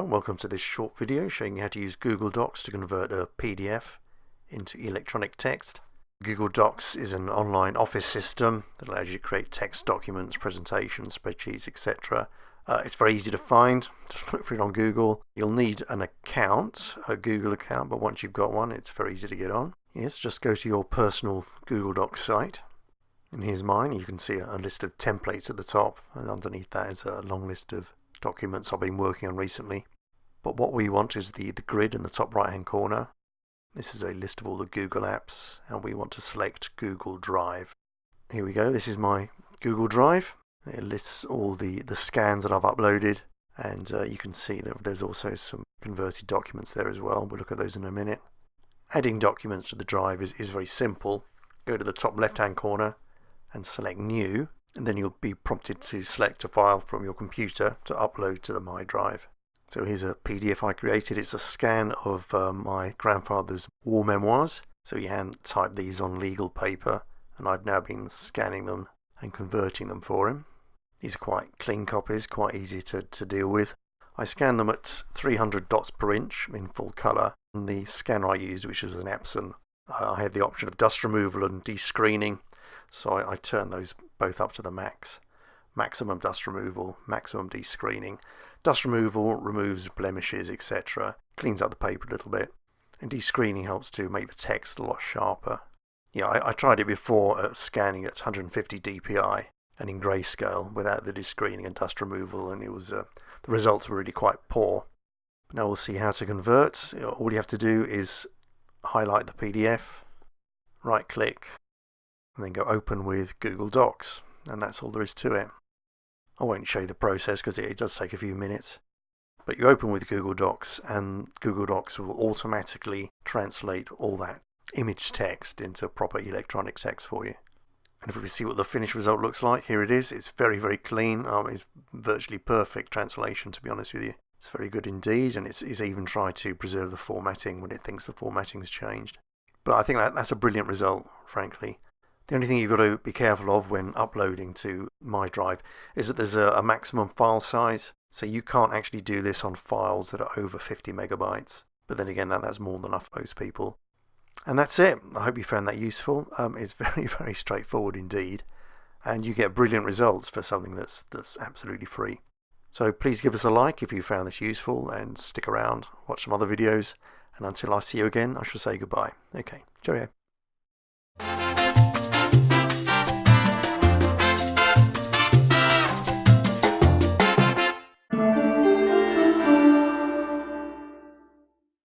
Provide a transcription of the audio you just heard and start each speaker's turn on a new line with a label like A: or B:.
A: Hello, welcome to this short video showing you how to use Google Docs to convert a PDF into electronic text. Google Docs is an online office system that allows you to create text documents, presentations, spreadsheets, etc. It's very easy to find. Just look for it on Google. You'll need an account, a Google account, but once you've got one, it's very easy to get on. Yes, just go to your personal Google Docs site. And here's mine. You can see a list of templates at the top, and underneath that is a long list of documents I've been working on recently. But what we want is the grid in the top right hand corner. This is a list of all the Google apps, and we want to select Google Drive. Here we go. This is my Google Drive. It lists all the scans that I've uploaded, and you can see that there's also some converted documents there as well. We'll look at those in a minute. Adding documents to the drive is very simple. Go to the top left hand corner and select New, and then you'll be prompted to select a file from your computer to upload to the My Drive. So here's a PDF I created. It's a scan of my grandfather's war memoirs. So he hand typed these on legal paper, and I've now been scanning them and converting them for him. These are quite clean copies, quite easy to deal with. I scanned them at 300 dots per inch in full colour, and the scanner I used, which was an Epson, I had the option of dust removal and descreening, so I turned those both up to the max. Maximum dust removal, maximum descreening. Dust removal removes blemishes, etc. Cleans up the paper a little bit. And descreening helps to make the text a lot sharper. Yeah, I tried it before scanning at 150 dpi and in grayscale without the descreening and dust removal, and it was the results were really quite poor. Now we'll see how to convert. All you have to do is highlight the PDF, right click, and then go open with Google Docs, and that's all there is to it. I won't show you the process because it does take a few minutes, but you open with Google Docs and Google Docs will automatically translate all that image text into proper electronic text for you. And if we see what the finished result looks like, here it is. It's very, very clean. It's virtually perfect translation, to be honest with you. It's very good indeed, and it's even tried to preserve the formatting when it thinks the formatting's changed. But I think that's a brilliant result, frankly. The only thing you've got to be careful of when uploading to My Drive is that there's a maximum file size, so you can't actually do this on files that are over 50 megabytes. But then again, that's more than enough for most people. And that's it. I hope you found that useful. It's very, very straightforward indeed, and you get brilliant results for something that's absolutely free. So please give us a like if you found this useful, and stick around, watch some other videos, and until I see you again, I shall say goodbye. Okay, cheerio.